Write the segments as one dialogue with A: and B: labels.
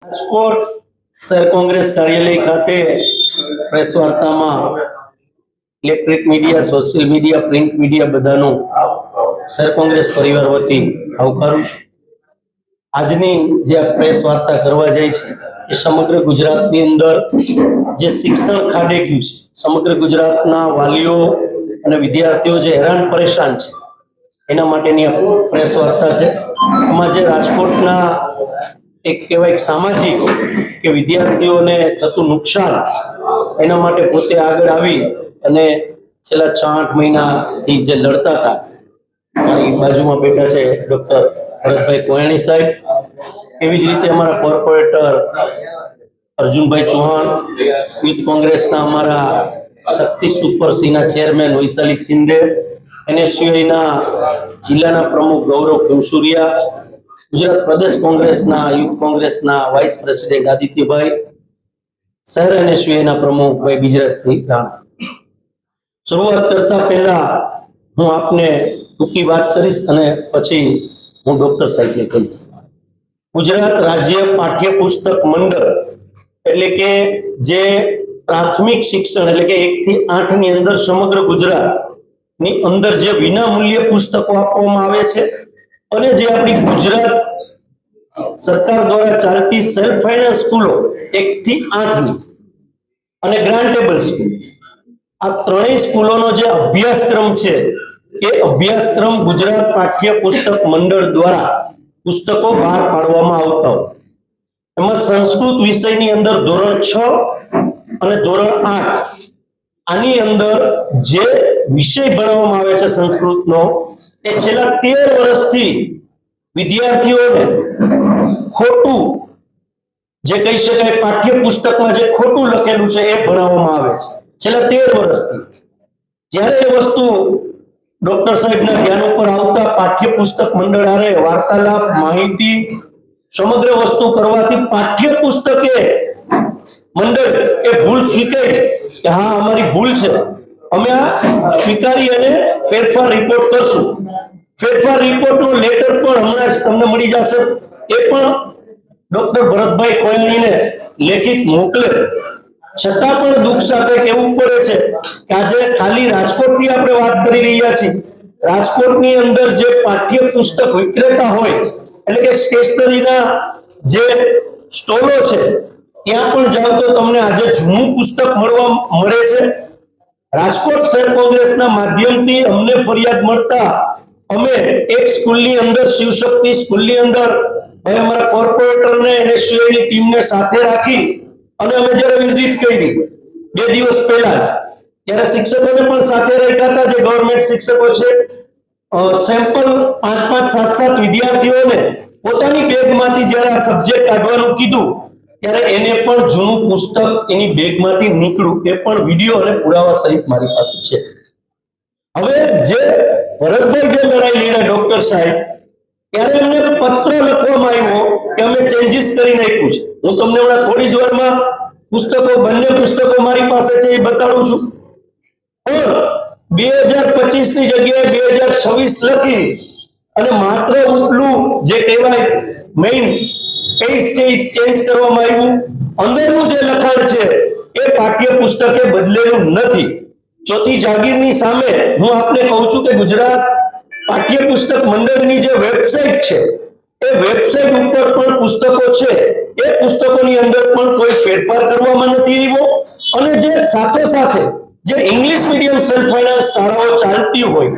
A: રાજકોટ શહેર કોંગ્રેસ કાર્યાલય ખાતે પ્રેસ વાર્તામાં electric media, social media, print media બધાનું શહેર કોંગ્રેસ પરિવાર વતી આવકારું છું. આજની જે આ પ્રેસ વાર્તા કરવા જાય છે એ સમગ્ર ગુજરાતની અંદર જે શિક્ષણ ખાડે ગયું છે, સમગ્ર ગુજરાતના વાલીઓ અને વિદ્યાર્થીઓ જે હેરાન પરેશાન છે એના માટેની પ્રેસ વાર્તા છે. એમાં જે રાજકોટના એક કહેવાય સામાજિક કે વિદ્યાર્થીઓને થતું નુકસાન એના માટે પોતે આગળ આવી અને છેલ્લા 6-8 મહિનાથી જે લડતા હતા, મારી બાજુમાં બેઠા છે ડોક્ટર ભરતભાઈ કોયાણી સાહેબ, એવી જ રીતે અમારા કોર્પોરેટર અર્જુનભાઈ ચૌહાણ, યુથ કોંગ્રેસના અમારા શક્તિ સુપર સિંહના ચેરમેન વૈશાલી શિંદે, NSUIના જિલ્લાના પ્રમુખ ગૌરવ ખુમસુરિયા, ગુજરાત પ્રદેશ કોંગ્રેસના યુથ કોંગ્રેસના વાઇસ પ્રેસિડેન્ટ આદિત્યભાઈ, શહેર NSUIના પ્રમુખ ભાઈ બિજરાજસિંહ રાણા. શરૂઆત કરતા પહેલા હું આપને ટૂંકી વાત કરીશ અને પછી હું ડોક્ટર સાહેબને કહીશ. ગુજરાત રાજ્ય પાઠ્યપુસ્તક મંડળ એટલે કે જે પ્રાથમિક શિક્ષણ એટલે કે 1 થી 8 ની અંદર સમગ્ર ગુજરાતની અંદર જે વિનામૂલ્ય પુસ્તકો આપવામાં આવે છે અને જે આપણી ગુજરાત સરકાર દ્વારા ચાલતી સેલ્ફ ફાઇનાન્સ સ્કૂલો 1 થી 8 ની અને ગ્રાન્ટેબલ સ્કૂલ, આ ત્રણેય સ્કૂલોનો જે અભ્યાસક્રમ છે એ અભ્યાસક્રમ ગુજરાત પાઠ્યપુસ્તક મંડળ દ્વારા પુસ્તકો બહાર પાડવામાં આવતા હોય. એમાં સંસ્કૃત વિષયની અંદર ધોરણ 6 અને ધોરણ 8 આની અંદર જે વિષય ભણાવવામાં આવે છે સંસ્કૃતનો, એ છેલ્લા 13 વર્ષથી વિદ્યાર્થીઓને ખોટું જે કહી શકાય પાઠ્યપુસ્તકમાં જે ખોટું લખેલું છે એ ભણાવવામાં આવે છે છેલ્લા 13 વર્ષથી. જ્યારે એ વસ્તુ ડોક્ટર સાહેબના ધ્યાન ઉપર આવતા પાઠ્યપુસ્તક મંડળ હારે વાર્તાલાપ, માહિતી, સમગ્ર વસ્તુ કરવાથી પાઠ્યપુસ્તકે મંડળ એ ભૂલ સ્વીકારી કે હા અમારી ભૂલ છે, અમે આ સ્વીકારી અને ફેરફાર રિપોર્ટ કરશું. ફેરફાર રિપોર્ટનો લેટર પણ હમણાં જ તમને મળી જશે, એ પણ ડોક્ટર ભરતભાઈ કોયાણીને લેખિત મોકલે. છતાં પણ દુઃખ સાથે કહેવું પડે છે કે આજે ખાલી રાજકોટથી આપણે વાત કરી રહ્યા છીએ. રાજકોટની અંદર જે પાઠ્યપુસ્તક વિક્રેતા હોય એટલે કે સ્ટેશનરીના જે સ્ટોલો છે ત્યાં પણ જાઓ તો તમને આજે જૂનું પુસ્તક મળે છે. રાજકોટ શહેર કોંગ્રેસના માધ્યમથી અમને ફરિયાદ મળતા અમે એક સ્કૂલની અંદર, શિવશક્તિ સ્કૂલની અંદર અમારા કોર્પોરેટરને NSUIની ટીમને સાથે રાખી અને અમે જ્યારે વિઝિટ કરી 2 દિવસ પહેલા જ, ત્યારે શિક્ષકોને પણ સાથે રાખ્યા હતા જે ગવર્મેન્ટ શિક્ષકો છે. સેમ્પલ 5-5, 7-7 વિદ્યાર્થીઓને પોતાની બેગમાંથી જ્યારે આ સબ્જેક્ટ કાઢવાનું કીધું ત્યારે એને પણ જૂનું પુસ્તક એની બેગમાંથી નીકળ્યું, એ પણ વિડીયો અને પુરાવા સહિત મારી પાસે છે. હવે જે ભરતભાઈ જે લડાઈ લડ્યા ડોક્ટર સાહેબ, ત્યારે એમને પત્ર લખવામાં આવ્યો કે અમે ચેન્જીસ કરી નાખ્યું છે. હું તમને હમણાં થોડી જ વારમાં પુસ્તકો, બંને પુસ્તકો મારી પાસે છે એ બતાડું છું. પણ 2025 ની જગ્યાએ 2026 લખી અને માત્ર ઉપલું જે કહેવાય મેઇન પેજ છે એ ચેન્જ કરવામાં આવ્યું. અંદરનું જે લખાણ છે એ પાઠ્યપુસ્તકે બદલેલું નથી. ચોથી જાગીરની સામે હું આપને કહું છું કે ગુજરાત પાઠ્યપુસ્તક મંડળની જે વેબસાઇટ છે એ વેબસાઇટ ઉપર પણ પુસ્તકો છે, એ પુસ્તકોની અંદર પણ કોઈ ફેરફાર કરવામાં નથી આવ્યો. અને જે સાથે જે ઇંગ્લિશ મીડિયમ સેલ્ફ ફાઇનાન્સ શાળાઓ ચાલતી હોય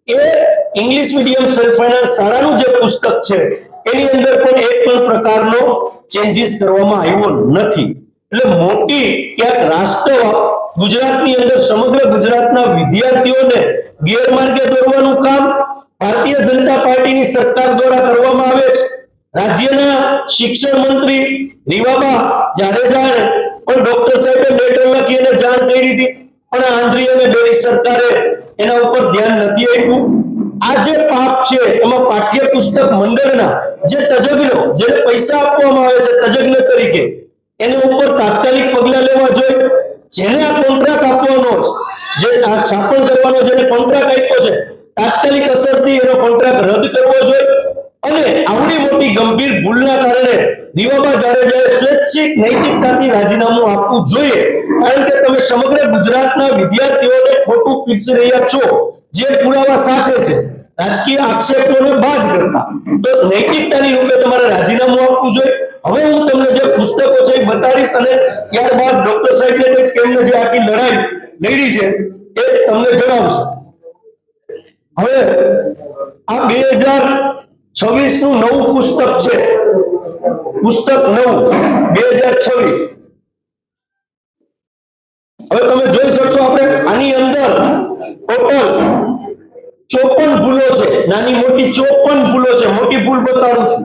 A: એ ઇંગ્લિશ મીડિયમ સેલ્ફ ફાઇનાન્સ શાળાનું જે પુસ્તક છે એની અંદર પણ એક પણ પ્રકારનો ચેન્જીસ કરવામાં આવ્યો નથી. એટલે મોટી ક્યાંક રાષ્ટ્ર ગુજરાતની અંદર સમગ્ર ગુજરાતના વિદ્યાર્થીઓને ગેરમાર્ગે દોરવાનું કામ ભારતીય જનતા પાર્ટીની સરકાર દ્વારા કરવામાં આવે છે. રાજ્યના શિક્ષણ મંત્રી રીવાબા જાડેજાએ પણ ડોક્ટર સાહેબે લેટર લખી અને જાણ કરી હતી, પણ આંધ્રી અને બેરી સરકારે એના ઉપર ધ્યાન નથી આપ્યું. આ જે પાપ છે એમાં પાઠ્યપુસ્તક મંડળના જે તજજ્ઞો, જેને પૈસા આપવામાં આવે છે તજજ્ઞ તરીકે, એના ઉપર તાત્કાલિક પગલાં લેવા જોઈએ. જેને આ કોન્ટ્રાક્ટ આપવાનો છે, જે આ છાપણ કરવાનો જેને કોન્ટ્રાક્ટ આપ્યો છે, તાત્કાલિક અસરથી એનો કોન્ટ્રાક્ટ રદ કરવો જોઈએ. અને આવડી મોટી ગંભીર ભૂલના કારણે રીવાબા જાડેજાએ સ્વૈચ્છિક નૈતિકતાથી રાજીનામું આપવું જોઈએ, કારણ કે તમે સમગ્ર ગુજરાતના વિદ્યાર્થીઓને ખોટું પીરસી રહ્યા છો, જે પુરાવા સાથે છે, રાજકીય આક્ષેપોને બાદ કરતા. તો નૈતિકતાની રૂપે તમારે રાજીનામું આપવું જોઈએ. હવે હું તમને જે પુસ્તકો છે એ બતાડીશ અને ત્યારબાદ ડોક્ટર સાહેબને કહીશ કે એમને જે આખી લડાઈ લડી છે એ તમને જણાવશે. હવે આ 2026 નું નવું પુસ્તક છે, પુસ્તક નવું 2026. હવે તમે જોઈ શકશો, આપણે આની અંદર ટોટલ 54 ભૂલો છે, નાની મોટી 54 ભૂલો છે. મોટી ભૂલ બતાડું છું,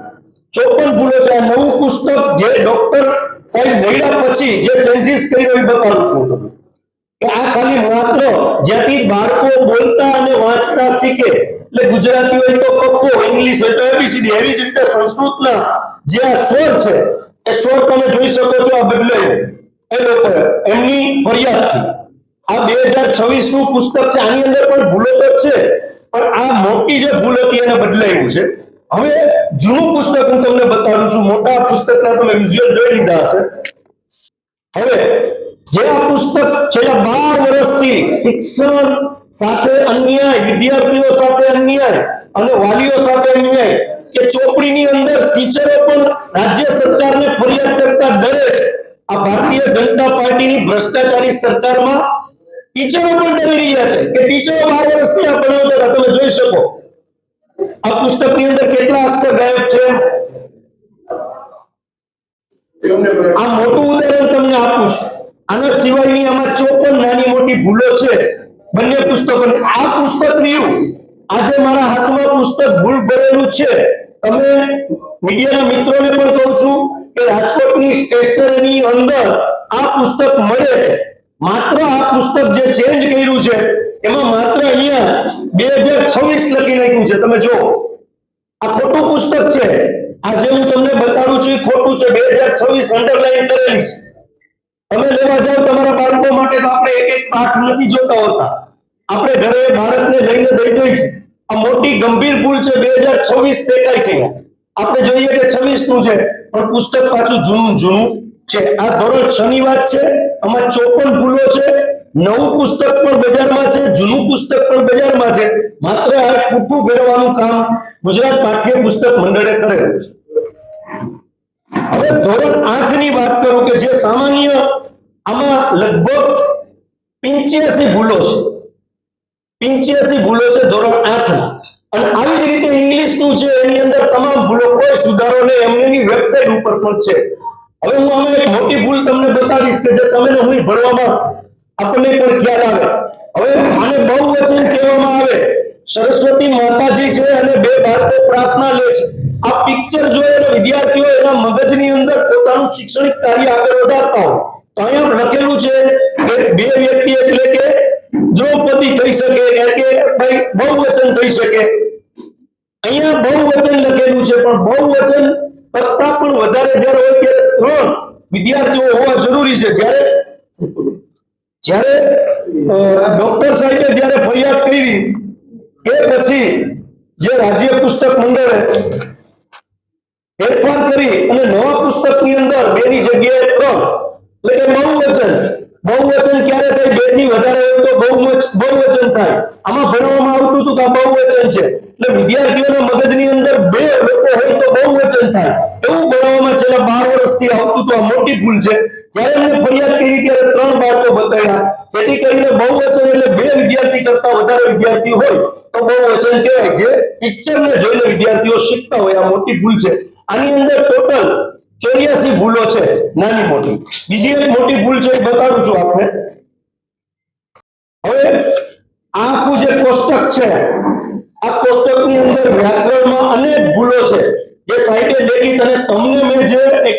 A: 54 ભૂલો છે. આ નવું પુસ્તક જે ડોક્ટર સાહેબ લડ્યા પછી જે ચેન્જીસ કર્યો એ બતાડું છું તમને. કે આ ખાલી માત્ર જ્યાંથી બાળકો બોલતા અને વાંચતા શીખે, એટલે ગુજરાતી હોય તો કક્કો, ઇંગ્લિશ હોય તો એબીસીડી, એવી જ રીતે સંસ્કૃતના જે આ સ્વર છે એ સ્વર તમે જોઈ શકો છો આ બદલાય એ લોકો એમની ફરિયાદથી. આ 2026 નું પુસ્તક છે, આની અંદર પણ ભૂલો તો છે, પણ આ મોટી જે ભૂલ હતી એને બદલાયું છે. હવે જૂનું પુસ્તક હું તમને બતાડું છું, મોટા પુસ્તકના તમે વિઝ્યુઅલ જોઈ લીધા હશે. હવે જે આ પુસ્તક છેલ્લા 12 વર્ષથી શિક્ષણ સાથે અન્યાય, વિદ્યાર્થીઓ સાથે અન્યાય અને વાલીઓ સાથે અન્યાય, કે ચોપડીની અંદર ટીચરો પણ રાજ્ય સરકારને ફરિયાદ કરતા ડરે છે. આ ભારતીય જનતા પાર્ટીની ભ્રષ્ટાચારી સરકારમાં ટીચરો પણ ડરી રહ્યા છે કે ટીચરો 12 વર્ષથી આ ભણાવતા હતા. તમે જોઈ શકો આ પુસ્તકની અંદર કેટલા અક્ષર ગાયબ છે. આ મોટું ઉદાહરણ તમને આપું છું. આના સિવાયની આમાં 54 નાની મોટી ભૂલો છે બંને પુસ્તકોની. આ પુસ્તક રહ્યું, આજે મારા હાથમાં પુસ્તક ભૂલ ભરેલું છે. તમે મીડિયાના મિત્રોને પણ કહું છું કે રાજકોટની સ્ટેશનરીની અંદર આ પુસ્તક મળે છે. માત્ર આ પુસ્તક જે ચેન્જ કર્યું છે એમાં માત્ર અહીંયા 2026 લખી નાખ્યું છે. તમે જો આ ખોટું પુસ્તક છે. આજે હું તમને બતાડું છું એ ખોટું છે. 2026 અંડરલાઈન કરેલી છે. તમે લેવા જાવ તમારા બાળકો માટે તો આપણે એક એક પાઠ નથી જોતા હોતા, આપણે ઘરે બાળકને લઈને દઈ દઈએ છીએ. આ મોટી ગંભીર ભૂલ છે. 2026 દેખાય છે. આપણે જોઈએ કે 26 નું છે, પણ પુસ્તક પાછું જૂનું છે. આ ધોરણ 6 ની વાત છે. આમાં 54 ભૂલો છે. નવું પુસ્તક પણ બજારમાં છે, જૂનું પુસ્તક પણ બજારમાં છે. માત્ર આ પૂઠું ફેરવવાનું કામ ગુજરાત પાઠ્ય પુસ્તક મંડળે કરેલું છે. હવે ધોરણ 8 ની વાત કરું કે જે સામાન્ય, આમાં લગભગ 85 ભૂલો છે. 85 ભૂલો છે ધોરણ 8 ના. અને આવી જ રીતે ઇંગ્લિશ નું છે, એની અંદર તમામ ભૂલો, કોઈ સુધારો નહીં, એમની વેબસાઇટ ઉપર પણ છે. હવે હું આમાં એક મોટી ભૂલ તમને બતાડીશ કે જે તમે હું ભણવામાં આપણને પણ ખ્યાલ આવે. હવે આને બહુવચન કહેવામાં આવે. સરસ્વતી માતાજી છે અને બે બાળકો પ્રાર્થના લે છે. આ પિક્ચર જોઈ અને વિદ્યાર્થીઓ એના મગજની અંદર પોતાનું શૈક્ષણિક કાર્ય આગળ વધારતા હોય તો અહીંયા લખેલું છે કે બે વ્યક્તિ એટલે કે દ્રૌપદી થઈ શકે, કે ભાઈ બહુવચન થઈ શકે. અહીંયા બહુવચન લખેલું છે, પણ બહુવચન કરતા પણ વધારે જ્યારે હોય ત્યારે 3 વિદ્યાર્થીઓ હોવા જરૂરી છે. જ્યારે ડોક્ટર સાહેબે જ્યારે ફરિયાદ કરી એ પછી જે રાજ્ય પુસ્તક મંડળે ફેરફાર કરી અને નવા પુસ્તકની અંદર 2 ની જગ્યાએ 3, એટલે કે બહુવચન ક્યારે થાય? 2 થી વધારે હોય તો બહુવચન થાય. આમાં ભણવામાં આવતું હતું કે આ બહુવચન છે, એટલે વિદ્યાર્થીઓના મગજની અંદર 2 લોકો હોય તો બહુવચન થાય એવું ભણવામાં છેલ્લા 12 વર્ષથી આવતું હતું. આ મોટી ભૂલ છે. જ્યારે એમને ફરિયાદ કરી ત્યારે 3 બાળકો બતાવ્યા, જેથી કરીને બહુવચન એટલે 2 વિદ્યાર્થી કરતા વધારે વિદ્યાર્થી હોય તો બહુવચન કહેવાય. જે પિક્ચરને જોઈને વિદ્યાર્થીઓ શીખતા હોય, આ મોટી ભૂલ છે. આની અંદર ટોટલ 84 ભૂલો છે, નાની મોટી. બીજી એક મોટી ભૂલ છે એ બતાડું છું આપને. હવે આ આખું જે કોષ્ટક છે, આ કોષ્ટકની અંદર વ્યાકરણમાં અનેક ભૂલો છે જે સાહિત્ય લેખિત અને તમને મેં જે એક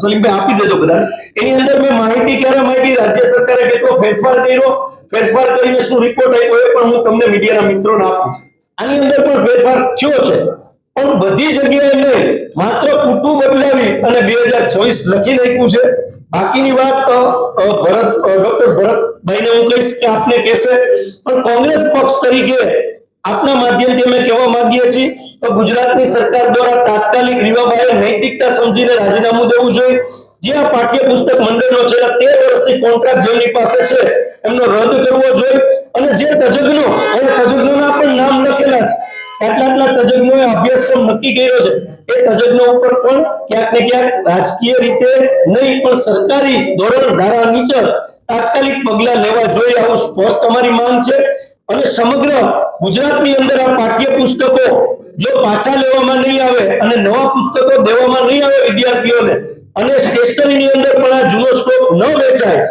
A: સલીમભાઈ આપી દેજો બધા. એની અંદર મેં માહિતી ક્યારે માંગી, રાજ્ય સરકારે કેટલો ફેરફાર કર્યો, ફેરફાર કરીને શું રિપોર્ટ આપ્યો એ પણ હું તમને મીડિયાના મિત્રોને આપું છું. આની અંદર પણ ફેરફાર થયો છે, પણ બધી જગ્યાએ નહીં, માત્ર પૂઠું બદલાવી અને 2026 લખી નાખ્યું છે. બાકીની વાત ડોક્ટર ભરતભાઈને હું કહીશ કે આપને કહેશે. પણ કોંગ્રેસ પક્ષ તરીકે આપના માધ્યમથી અમે કહેવા માંગીએ છીએ તો ગુજરાતની સરકાર દ્વારા તાત્કાલિક રીવાબાએ નૈતિકતા સમજીને રાજીનામું દેવું જોઈએ. જે આ પાઠ્યપુસ્તક મંડળનો છેલ્લા 13 વર્ષથી કોન્ટ્રાક્ટ જેમની પાસે છે એમનો રદ કરવો જોઈએ. અને જે તજજ્ઞો અહીંયા તજજ્ઞોના પણ નામ લખેલા છે, આટલા તજજ્ઞોએ અભ્યાસક્રમ નક્કી કર્યો છે, એ તજજ્ઞો ઉપર પણ ક્યાંક ને ક્યાંક રાજકીય રીતે નહીં પણ સરકારી ધોરણ ધારા નીચે તાત્કાલિક પગલા લેવા જોઈએ, આવું સ્પષ્ટ અમારી માંગ છે. અને સમગ્ર ગુજરાતની અંદર આ પાઠ્યપુસ્તકો જો પાછા લેવામાં નહીં આવે અને નવા પુસ્તકો દેવામાં નહીં આવે વિદ્યાર્થીઓને, અને સ્ટેશનરીની અંદર પણ આ જૂનો સ્ટોક ન વેચાય,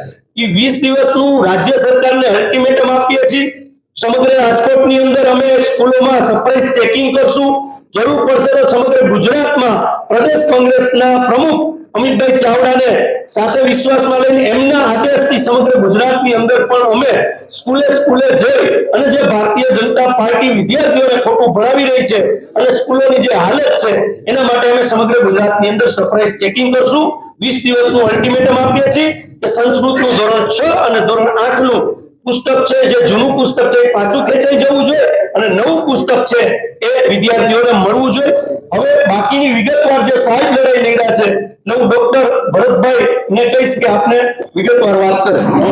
A: એ 20 દિવસનું રાજ્ય સરકારને અલ્ટિમેટમ આપીએ છીએ. સમગ્ર રાજકોટની અંદર અમે સ્કૂલોમાં સરપ્રાઇઝ ચેકિંગ કરશું. જરૂર પડશે તો સમગ્ર ગુજરાતમાં પ્રદેશ કોંગ્રેસના પ્રમુખ અમિતભાઈ ચાવડાને સાથે વિશ્વાસમાં લઈને એમના આદેશથી સમગ્ર ગુજરાતની અંદર પણ અમે સ્કૂલે સ્કૂલે જઈ અને જે ભારતીય જનતા પાર્ટી વિદ્યાર્થીઓને ખોટું ભણાવી રહી છે અને સ્કૂલોની જે હાલત છે એના માટે અમે સમગ્ર ગુજરાતની અંદર સરપ્રાઇઝ ચેકિંગ કરશું. 20 દિવસનું અલ્ટિમેટમ આપીએ છીએ કે સંસ્કૃતનું ધોરણ 6 અને ધોરણ 8 નું પુસ્તક છે, જે જૂનું પુસ્તક છે એ પાછું ખેંચાઈ જવું જોઈએ અને નવું પુસ્તક છે એ વિદ્યાર્થીઓને મળવું જોઈએ. હવે બાકીની વિગતવાર જે સાહેબ લડાઈ લડ્યા છે, હું ડોક્ટર ભરતભાઈ ને કહીશ કે આપને વિગતવાર વાત કરે.